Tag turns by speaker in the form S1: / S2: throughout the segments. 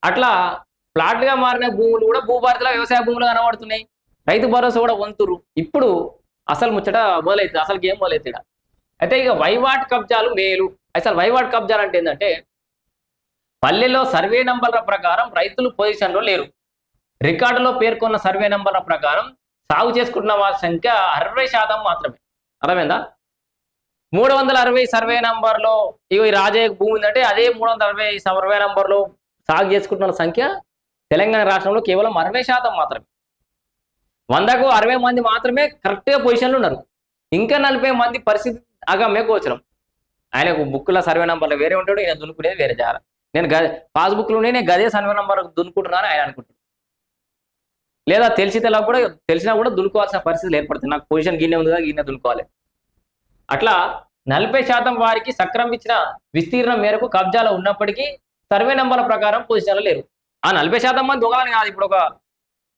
S1: అట్లా ప్లాట్లుగా మారిన భూములు కూడా భూభారతిలో వ్యవసాయ భూములు కనబడుతున్నాయి. రైతు భరోసా కూడా వంతురు. ఇప్పుడు అసలు ముచ్చట మొదలైతుంది. అసలు గేమ్ మొదలైతుంది. అయితే ఇక వైవాట్ కబ్జాలు మేలు. అసలు వైవాట్ కబ్జాలు అంటే ఏంటంటే పల్లెల్లో సర్వే నంబర్ల ప్రకారం రైతులు పొజిషన్లో లేరు. రికార్డులో పేర్కొన్న సర్వే నంబర్ల ప్రకారం సాగు చేసుకుంటున్న వారి సంఖ్య 60% మాత్రమే. అర్థమైందా? 360 సర్వే నంబర్లో ఈ రాజయ్య భూమి ఉందంటే అదే 360 సర్వే నంబర్లో సాగు చేసుకుంటున్న సంఖ్య తెలంగాణ రాష్ట్రంలో కేవలం 60% మాత్రమే. 100కు 60 మంది మాత్రమే కరెక్ట్గా పొజిషన్లో ఉన్నారు. ఇంకా 40 మంది పరిస్థితి అగమ్య గోచరం. ఆయనకు బుక్ల సర్వే నంబర్లు వేరే ఉంటాడు, ఈయన దున్నుకునేది వేరే జాల. నేను పాస్బుక్లోనే నేను గదే సర్వే నంబర్ దున్నుకుంటున్నాను ఆయన అనుకుంటున్నాను. లేదా తెలిసినా కూడా దున్నుకోవాల్సిన పరిస్థితులు ఏర్పడుతుంది. నాకు పొజిషన్ గిన్నె ఉంది కదా, గిన్నె దున్నుకోవాలి. అట్లా 40% వారికి సక్రమించిన విస్తీర్ణం మేరకు కబ్జాలో ఉన్నప్పటికీ సర్వే నంబర్ల ప్రకారం పొజిషన్లో లేరు. ఆ 40% మంది ఒకలని కాదు. ఇప్పుడు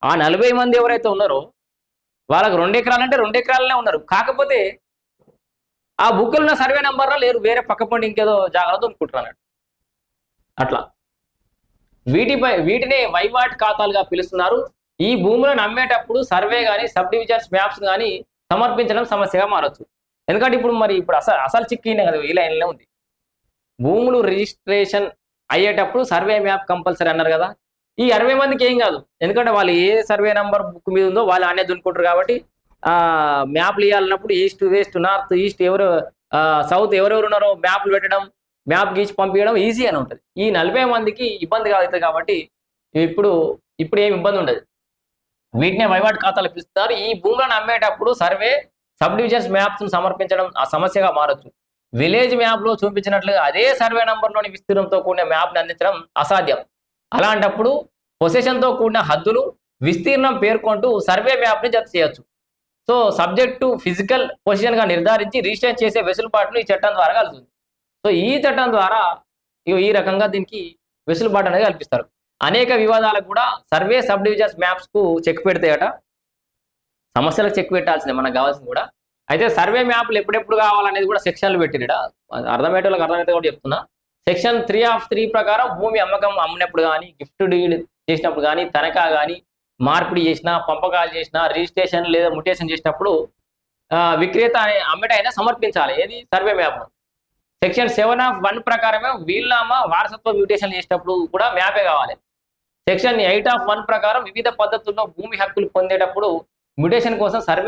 S1: ఆ 40 మంది ఎవరైతే ఉన్నారో వాళ్ళకు 2 ఎకరాలంటే 2 ఎకరాలనే ఉన్నారు. కాకపోతే ఆ బుక్లు ఉన్న సర్వే నంబర్లో లేరు, వేరే పక్క పండి ఇంకేదో జాగ్రత్త దున్నుకుంటున్నాడు. అట్లా వీటినే వైవాట్ ఖాతాలుగా పిలుస్తున్నారు. ఈ భూములను అమ్మేటప్పుడు సర్వే కానీ సబ్ డివిజన్స్ మ్యాప్స్ కానీ సమర్పించడం సమస్యగా మారచ్చు. ఎందుకంటే ఇప్పుడు అసలు చిక్కినే కదా ఈ లైన్లో ఉంది. భూములు రిజిస్ట్రేషన్ అయ్యేటప్పుడు సర్వే మ్యాప్ కంపల్సరీ అన్నారు కదా. ఈ 60 మందికి ఏం కాదు, ఎందుకంటే వాళ్ళు ఏ సర్వే నంబర్ బుక్ మీద ఉందో వాళ్ళు అనే దున్నుకుంటారు. కాబట్టి మ్యాప్లు ఇవ్వాలన్నప్పుడు east west north east south ఎవరెవరు ఉన్నారో మ్యాప్లు పెట్టడం, మ్యాప్ గీసి పంపించడం ఈజీ అని ఉంటుంది. ఈ 40 మందికి ఇబ్బంది అవుతుంది. కాబట్టి ఇప్పుడు ఏమి ఇబ్బంది ఉండదు. వీటినే వైవాట్ ఖాతాలు పిలుస్తున్నారు. ఈ భూములను అమ్మేటప్పుడు సర్వే సబ్ డివిజన్స్ మ్యాప్స్ సమర్పించడం ఆ సమస్యగా మారచ్చు. విలేజ్ మ్యాప్లో చూపించినట్లుగా అదే సర్వే నంబర్లోని విస్తీర్ణంతో కూడిన మ్యాప్ని అందించడం అసాధ్యం. అలాంటప్పుడు పొసెషన్తో కూడిన హద్దులు విస్తీర్ణం పేర్కొంటూ సర్వే మ్యాప్ని జత చేయొచ్చు. సో సబ్జెక్ట్ టు ఫిజికల్ పొజిషన్గా నిర్ధారించి రిజిస్టర్ చేసే వెసులుబాటును ఈ చట్టం ద్వారా కలుగుతుంది. సో ఈ చట్టం ద్వారా ఈ రకంగా దీనికి వెసులుబాటు అనేది కల్పిస్తారు. అనేక వివాదాలకు కూడా సర్వే సబ్ డివిజన్స్ మ్యాప్స్కు చెక్ పెడతాయట. సమస్యలకు చెక్ పెట్టాల్సిందే మనకు కావాల్సింది కూడా. అయితే సర్వే మ్యాప్లు ఎప్పుడెప్పుడు కావాలనేది కూడా సెక్షన్లు పెట్టిరట. అర్థమయ్యేటోళ్ళకి అర్థమైతే కూడా చెప్తున్నా. సెక్షన్ 3(3) ప్రకారం భూమి అమ్మినప్పుడు కానీ, గిఫ్ట్ డీడ్ చేసినప్పుడు కానీ, తనఖా కానీ, మార్పిడి చేసినా, పంపకాలు చేసినా, రిజిస్ట్రేషన్ లేదా మ్యుటేషన్ చేసినప్పుడు విక్రేత అమ్మటైనా సమర్పించాలి. ఏది సర్వే మ్యాప్. సెక్షన్ 7(1) ప్రకారమే వీలునామా వారసత్వ మ్యూటేషన్ చేసేటప్పుడు కూడా మ్యాపే కావాలి. సెక్షన్ 8(1) ప్రకారం వివిధ పద్ధతుల్లో భూమి హక్కులు పొందేటప్పుడు మ్యుటేషన్ కోసం సర్వే